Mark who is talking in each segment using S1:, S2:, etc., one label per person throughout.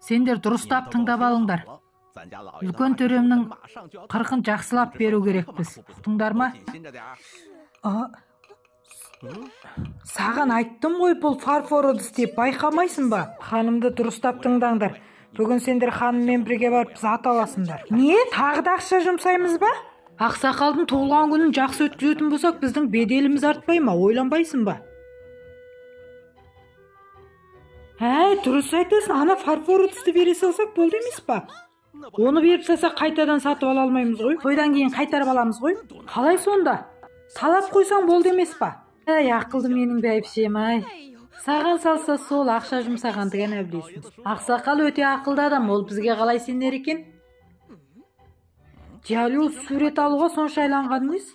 S1: Сендер дұрыстап тыңдап алыңдар. Үлкен төремнің қырқын жақсылап беру керекпіз. Ұқтыңдар ма? Саған айттым ғой, бұл фарфор ыдыс деп, байқамайсың ба? Ханымды дұрыстап тыңдаңдар. Бүгін сендер ханыммен бірге барып зат аласыңдар. Не? Тағы да ақша жұмсаймыз ба? Ақсақалдың туылған күнін жақсы өткізетін болсақ, біздің беделіміз артпай ма? Ойланбайсың ба? Дұрыс айтасың, ана фарфор ыдысты бере салсақ болды емес па? Оны беріп салсақ қайтадан сатып ала алмаймыз ғой. Тойдан кейін қайтарып аламыз ғой. Қалай сонда? Талап қойсаң болды емес па? Ақылды менің бәйбішем, Саған салса сол ақша жұмсағанды ғана білесің. Ақсақал өте ақылды адам, ол бізге қалай сенер екен? Жалю сурет алуға сонша айланған емес?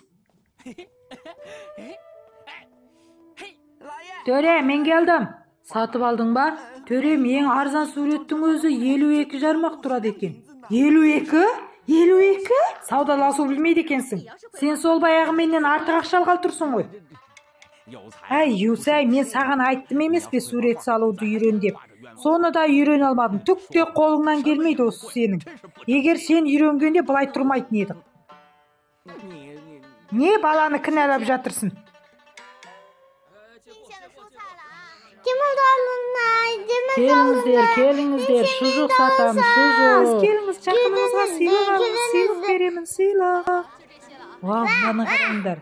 S1: Төре, мен келдім. Сатып алдың ба? Төрем, ең арзан суреттің өзі 52 жармақ тұрады екен. 52? 52? Саудаласу білмейді екенсің. Сен сол баяғыменен артық ақша алғалы тұрсың ғой. Юсай, мен саған айттым емес пе сурет салуды үйрен деп. Соны да үйрен алмадым. Түк те қолыңнан келмейді осы сенің. Егер сен үйренгенде бұлай тұрмайтын едік. Не баланы кінәлап жатырсың? Келіңіздер, шұжық сатамыз, шұжық. Келіңіз, жақыныңызға сыйлық алыңыз, сыйлық беремін, сыйлық. Маны қараңдар.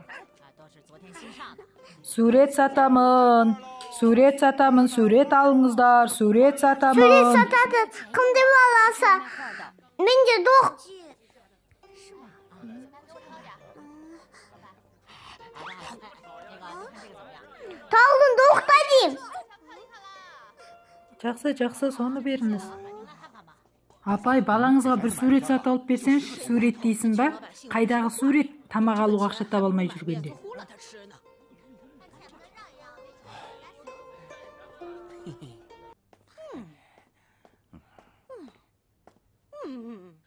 S1: Сурет сатамын, сурет алыңыздар, сурет сатамын.
S2: Сурет сатады, кімді баласа? Менде доқ. Тағылын доқта дейм.
S1: Жақсы, соны беріңіз. Апай, балаңызға бір сурет сатып алып берсеңші, сурет дейсің ба? Қайдағы сурет? Тамақ алуға ақша таба алмай жүргенде.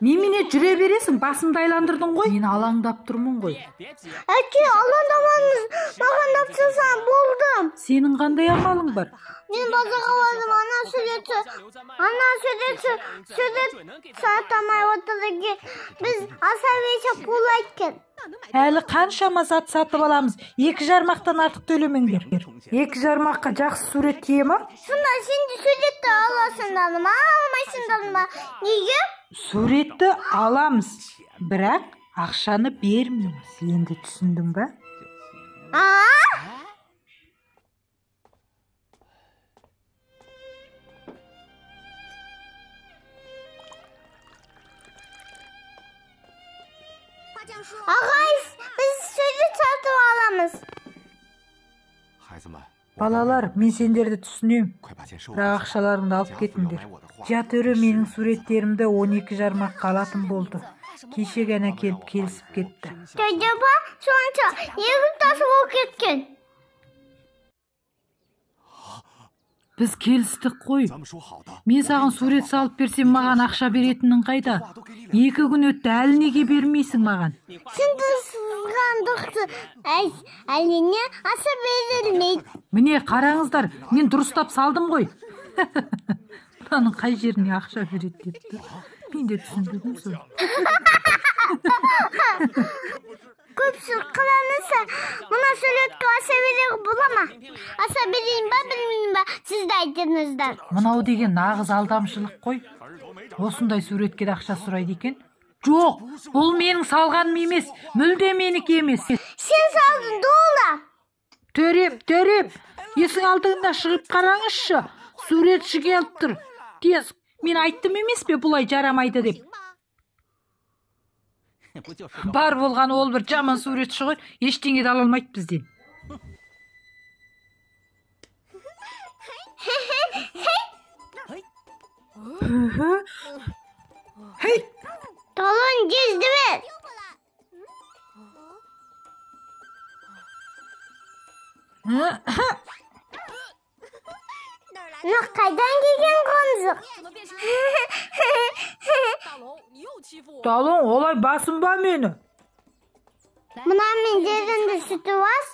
S1: Немене жүре бересің? Басымды айландырдың ғой? Мен алаңдап тұрмын ғой.
S2: Әке, алаңдамаңыз. Маған тапсырсаң болдым.
S1: Сенің қандай амалың бар?
S2: Мен базарға бардым, ана сурет сатамай отырды. Біз аса вече пул айткен.
S1: Әлі қаншама зат сатып аламыз? 2 жармақтан артық төлемеңдер. 2 жармаққа жақсы сурет тие ма?
S2: Сонда сен де суретті аласыңдар ма, алмайсыңдар ма? Неге?
S1: Суретті аламыз, бірақ ақшаны бермейміз. Енді түсіндің ба?
S2: Ағай, біз сурет сатып аламыз.
S1: Балалар, мен сендерді түсінем. Бірақ ақшаларыңды алып кетіңдер. Төре менің суреттерімді 12 жармаққа алатын болды. Кеше ғана келіп келісіп кетті.
S2: Төдеба, сонша, екі тасы болып кеткен.
S1: Біз келістік қой. Мен саған сурет салып берсем, маған ақша беретінің қайда? 2 күн өтті, әлі неге бермейсің маған?
S2: Сен сызғандықты әліне аса берілмейді.
S1: Міне, қараңыздар, мен дұрыстап салдым ғой. Мынаның қай жеріне ақша береді депті. Мен де түсінбедім сол.
S2: Көпшілік қыланысы, мұна суретке аса береғі бола ма? Аса берейін ба, білмейін ба, сізді айтыңыздар.
S1: Мынау деген нағыз алдамшылық қой. Осындай суретке ақша сұрайды екен. Жоқ, бұл менің салғаным емес, мүлде менікі емес.
S2: Сен салдың, дола.
S1: Төреп, есің алдыңда шығып қараңызшы. Суретші келіп тұр. Тез, мен айттым емес пе бұлай жарамайды деп. Бар болған ол бір жаман суретші ғой, ештеңе де ала алмайды бізден.
S2: Талон кезді бер. Қайдан келген қонзық?
S1: Талон, олай басын ба мені?
S2: Мұна мен дедіңді сүті бас?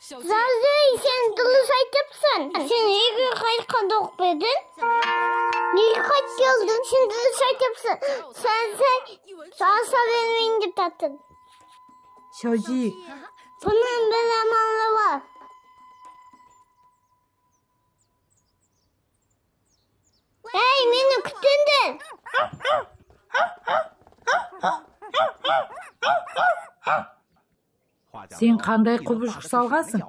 S2: Zazoy, sen dürüst aytıpsın. Sen nega qaytqanda o'qibedin? Nega qaytib keldin? Sen dürüst aytıpsın. Sen asa bermeying deb tatdin.
S1: Xiaoji,
S2: Bunun bir zamanı var. Hey, meni kutdindir.
S1: sen qanday құбыжық салғансың?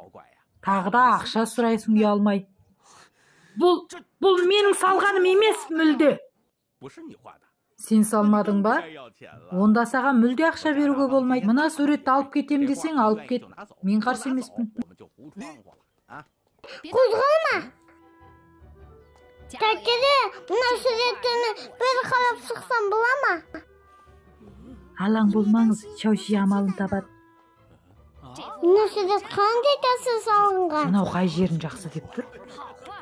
S1: Тағы да ақша сұрайсың ұялмай. Бұл менің салғаным емес мүлде. Сен салмадың ба? Онда саған мүлде ақша беруге болмайды. Мына суретті алып кетем десең, алып кет. Мен қарсы емеспін.
S2: Қозғалма. Тәтеде, мына суреттені бір қарап шықсам бола ма?
S1: Алаң болмаңыз, Xiaoji амалын табады.
S2: Мына сурет қандай тасыр салынған?
S1: Мынау қай жерін жақсы деп тұр?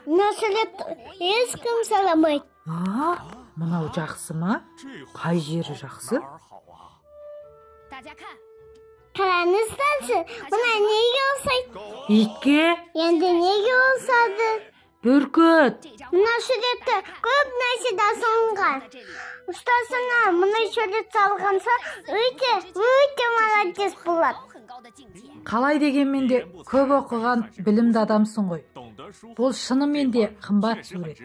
S2: Мына сурет ешкім саламайды.
S1: Мынау жақсы ма? Қай жері жақсы?
S2: Қараңыздаршы, мына неге ұқсайды?
S1: Итке?
S2: Енді неге ұқсады?
S1: Бүркіт.
S2: Мына суретті көп нәрседе салынған. Ұстасына мына сурет салғанса, өте молодец болады.
S1: Қалай дегенмен де көп оқыған білімді адамсың ғой. Бұл шынымен де қымбат сурет.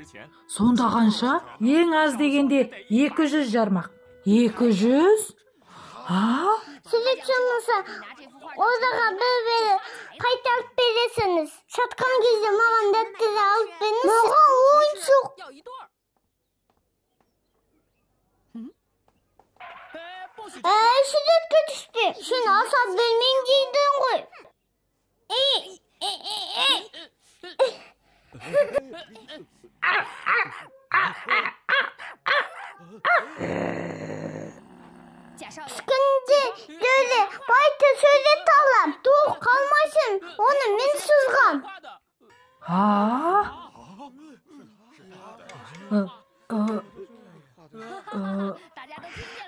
S1: Сонда қанша? Ең аз дегенде 200 жармақ. 200?
S2: Сурет салынса, одаға бір қайтарып бересіңіз. Сатқан кезде маған дәптері алып беріңіз. Маған ойыншық. Суретке түспе. Сен аса бермейін дейдің ғой. Түскінде дөре байты сурет алам. Тоқ қалмасын, оны мен сызғам.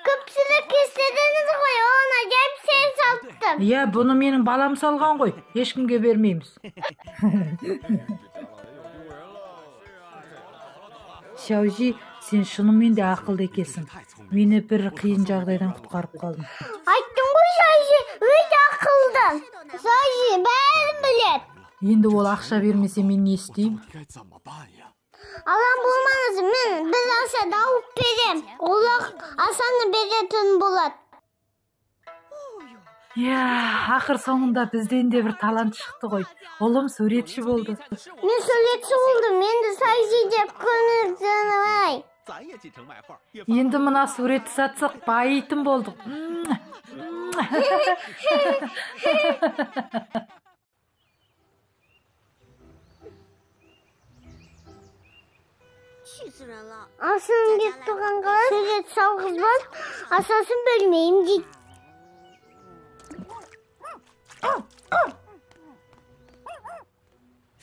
S2: Көпшілік естедіңіз ғой, оны кеп сен салттым.
S1: Бұны менің балам салған ғой, ешкімге бермейміз. Xiaoji, сен шынымен де ақылды екенсің. Мені бір қиын жағдайдан құтқарып қалдың.
S2: Айттым ғой, Xiaoji, өте ақылды. Xiaoji бәрін білет.
S1: Енді ол ақша бермесе мен не істеймін?
S2: Алам болмаңыз, мен бір аса дауып берем. Олақ асаны беретін болады.
S1: Ақыр соңында бізден де бір талант шықты ғой. Ұлым суретші болды.
S2: Мен суретші болдым, менді Xiaoji деп көрініп.
S1: Енді мына суретті сатсақ байитын болдық. Асың кеп тұрғанға сурет салғызбас, асасын бөлмейім дейді.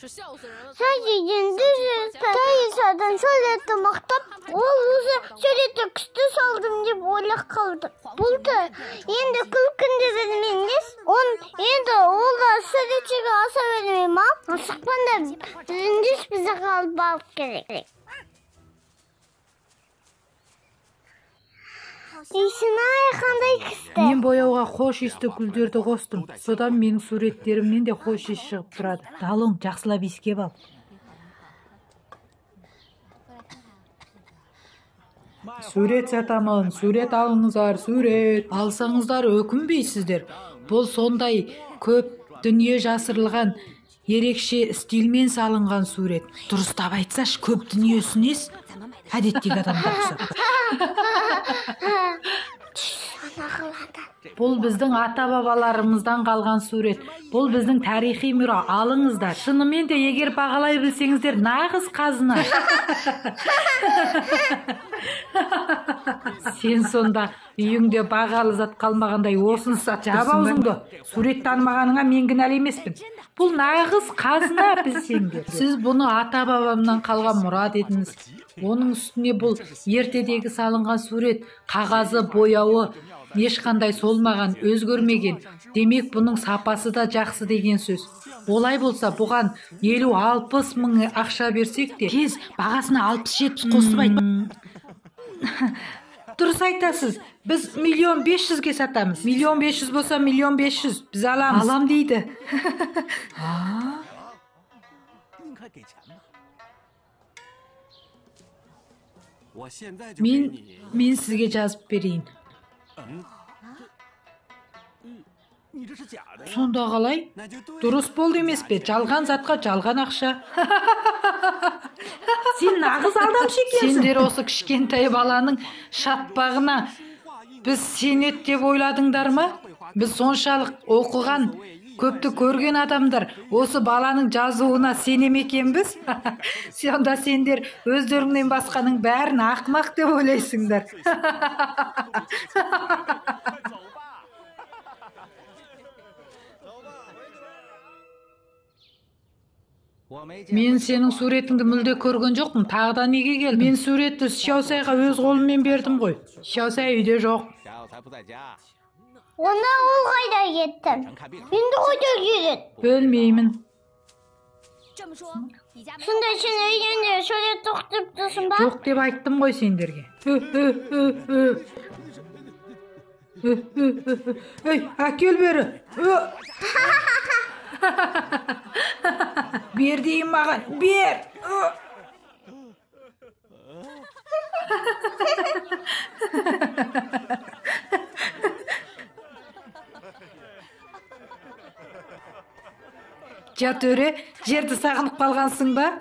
S1: Xiaoji'den Tayyisa'dan suretті мақтап, ол өзі суретті күшті салдым деп ойлап қалды. Болды, енді күлкінді бермеңіз. Енді ол да суретшіге аса бермей ма? Асықпанда біріндес бізді қалып алып керек. Исінай қандай кісті? Мен бояуға хош иісті гүлдерді қостым. Содан менің суреттерімнен де хош иіс шығып тұрады. Далың, жақсылап иіскеп ал. Сурет сатамын, сурет алыңыздар, сурет. Алсаңыздар өкінбейсіздер. Бұл сондай көп дүние жасырылған, ерекше стильмен салынған сурет. Дұрыстап айтсаш, көп дүние сүнес. Әдеттегі адамдар ұқсап. Бұл біздің ата-бабаларымыздан қалған сурет. Бұл біздің тарихи мұра. Алыңыздар. Шынымен де егер бағалай білсеңіздер, нағыз қазына. Сен сонда үйіңде бағалы зат қалмағандай осын сат. Жап аузыңды. Сурет танымағаныңа мен кінәлі емеспін. Бұл нағыз қазына білсеңдер. Сіз бұны ата-бабамнан қалған мұра дедіңіз. Оның үстіне бұл ертедегі салынған сурет, қағазы, бояуы ешқандай солмаған, өзгермеген. Демек, бұның сапасы да жақсы деген сөз. Олай болса, бұған 50-60 мың ақша берсек те, тез бағасына 60-70 қосып айт. Дұрыс айтасыз. Біз 1.500.000-ге сатамыз. 1.500.000 болса 1.500.000 біз аламыз. Алам дейді. Мен сізге жазып берейін. Сонда қалай? Дұрыс болды емес пе? Жалған затқа жалған ақша. Сен нағыз алдамшы екенсің. Сендер осы кішкентай баланың шатпағына біз сенет деп ойладыңдар ма? Біз соншалық оқыған, көпті көрген адамдар осы баланың жазуына сенем екенбіз. Сонда сендер өздеріңнен басқаның бәрін ақымақ деп ойлайсыңдар. Мен сенің суретіңді мүлде көрген жоқпын. Тағда неге келдің? Мен суретті Шаосайға өз қолыммен бердім ғой. Шаосай үйде жоқ.
S2: Онда ол қайда кетті? Енді қайда кетті?
S1: Білмеймін.
S2: Сонда сен үйінде сурет тоқтып тұрсың ба?
S1: Жоқ деп айттым ғой сендерге. Ей, әкел бері. Бер дейін маған, бер. Төре, жерді сағынып қалғансың ба?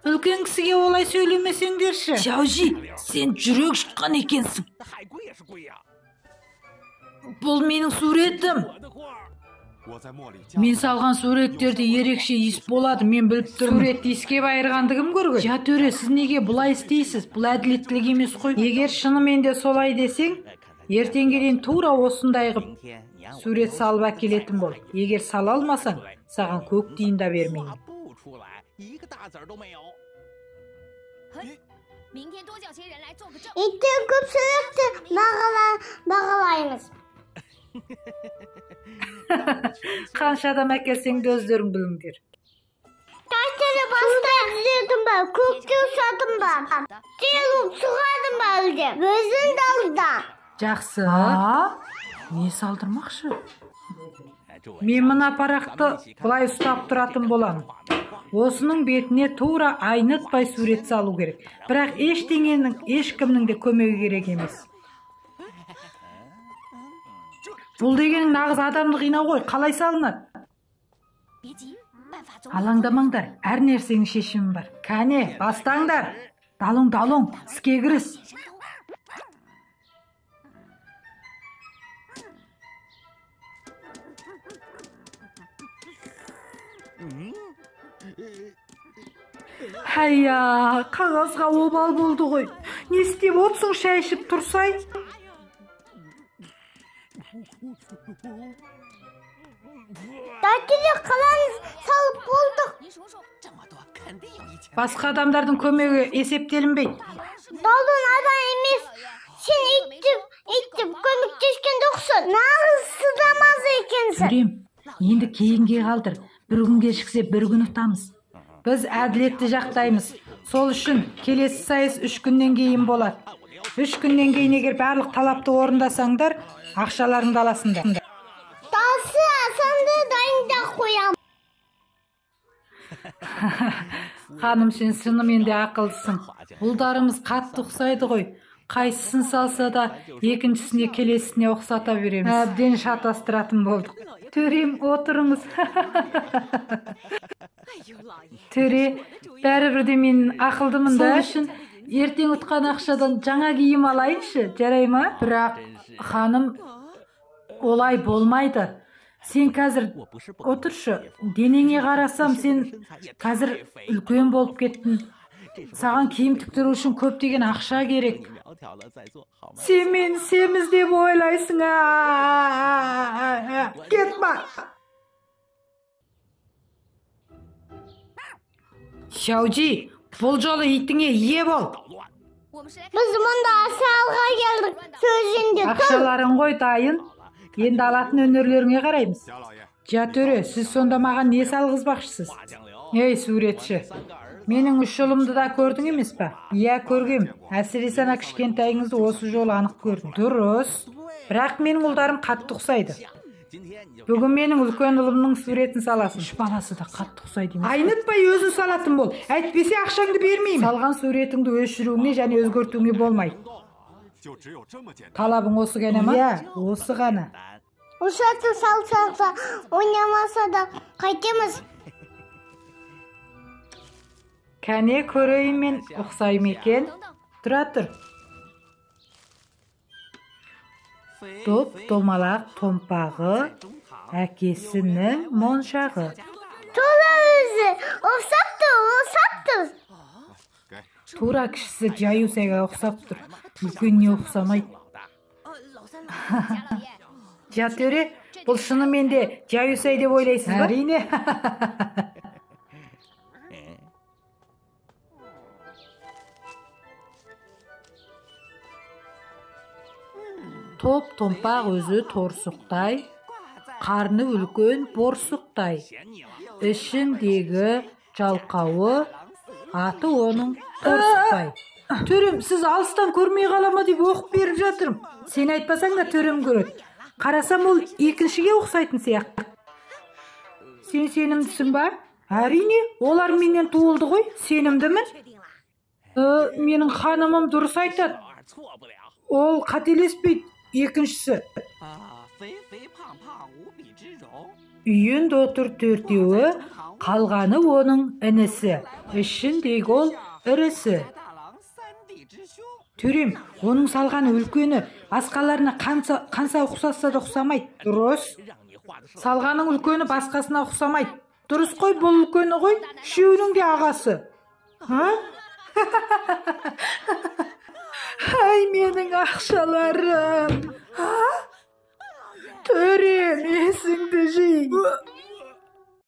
S1: Үлкен кісіге олай сөйлемесеңдерші. Шаужи, сен жүрек жұтқан екенсің. Бұл менің суретім. Мен салған суреттерде ерекше иіс болады, мен біліп тұрмын. Суретті иіскеп айырғандығым көргін. Төре, сіз неге бұлай істейсіз? Бұл әділеттілік емес қой. Егер шынымен де солай десең, ертеңге дейін тура осындай қып сурет салып әкелетін бол. Егер сала алмасаң, саған көк тиын да бермеймін.
S2: Итті көп суретті бағалаймыз.
S1: Қанша адам әкелсең де өздерің біліңдер.
S2: Тәттері баста түзетім ба, көкте ұсатым ба, теліп сұғадым ба әлде, өзін далда.
S1: Жақсы. Не салдырмақшы? Мен мына парақты бұлай ұстап тұратын боламын. Осының бетіне тура айнытпай сурет салу керек. Бірақ ешкімнің де көмегі керек емес. Бұл деген нағыз адамды қинау ғой, қалай салынады? Алаңдамаңдар, әр нәрсенің шешімі бар. Кәне, бастаңдар. Далың, іске кіріс. Hayya, қағазға обал болды ғой. Не істеп отсың, шай ішіп тұрсай?
S2: Тәттері қаланы салып болдық.
S1: Басқа адамдардың көмегі есептелінбейді.
S2: Далдың адам емес. Сен иттіп көмектескен доқсын. Нағыз сыдамаз екенсің.
S1: Төрем, енді кейінге қалдыр. Бір күн кешіксе бір күн ұтамыз. Біз әділетті жақтаймыз. Сол үшін келесі сайыс 3 күннен кейін болады. 3 күннен кейін егер барлық талапты орындасаңдар, ақшаларыңды аласыңдар.
S2: Тасы асанды дайында қоям.
S1: Ханым, сен шынымен де ақылдысың. Ұлдарымыз қатты ұқсайды ғой. Қайсысын салса да екіншісіне келесісіне ұқсата береміз. Әбден шатастыратын болдық. Төрем, отырыңыз. Төре, бәрібірде мен ақылдымын да. Сол үшін ертең ұтқан ақшадан жаңа киім алайыншы, жарай ма? Бірақ, ханым, олай болмайды. Сен қазір отыршы, денеңе қарасам, сен қазір үлкен болып кеттің. Саған киім тіктіру үшін көптеген ақша керек. Сен мен семіз деп ойлайсың. Кетма. Шаужи, бұл жолы итіңе ие бол.
S2: Biz munda asalga geldik sözünde.
S1: Акчаларың ғой дайын. Енді алатын өнерлеріңе қараймыз. Ja төре, сіз сонда маған не салғызбақшысыз? Ей, суретші. Менің 3 жолымды да көрдің емес па? Иә, көргем. Әсіресе ана кішкентайыңызды осы жолы анық көрдім. Дұрыс. Бірақ менің ұлдарым қатты ұқсайды. Бүгін менің үлкен ұлымның суретін саласың. 3 баласы да қатты ұқсайды. Айнытпай өзің салатын бол. Әйтпесе ақшаңды бермеймін. Салған суретіңді өшіруіңе және өзгертуіңе болмайды. Талабың осы ғана ма? Иә, осы ғана.
S2: Ушаты салсақ та, ойнамаса да қайтеміз.
S1: Кәне көрейін мен ұқсайым екен. Тұра тұр. Топ-томалақ томпағы, әкесінің моншағы.
S2: Тура өзі, ұқсаптыр.
S1: Тура кішісі Жаюсайға ұқсап тұр. Үлкеніне ұқсамайды. Ja төре, бұл шынымен де Жаюсай деп ойлайсыз ба? Әрине. Топ-томпақ өзі торсықтай, қарны үлкен борсықтай. Ішіндегі жалқауы, аты оның торсықтай. Төрем, сіз алыстан көрмей қалама деп оқып беріп жатырмын. Сен айтпасаң да төрем көреді. Қарасам ол екіншіге ұқсайтын сияқты. Сен сенімдісің ба? Әрине, олар менен туылды ғой, сенімдімін. Менің ханымым дұрыс айтады. Ол қателеспейді, екіншісі. Үйінде отыр 4-еуі, қалғаны оның інісі. Ішіндегі ол ірісі. Төрем, оның салғаны үлкені, басқаларына қанса ұқсаса да ұқсамайды. Дұрыс. Салғаның үлкені басқасына ұқсамайды. Дұрыс қой, бұл үлкені ғой, үшеуінің де ағасы. Ай, менің ақшаларым. Төрем, есіңді жи.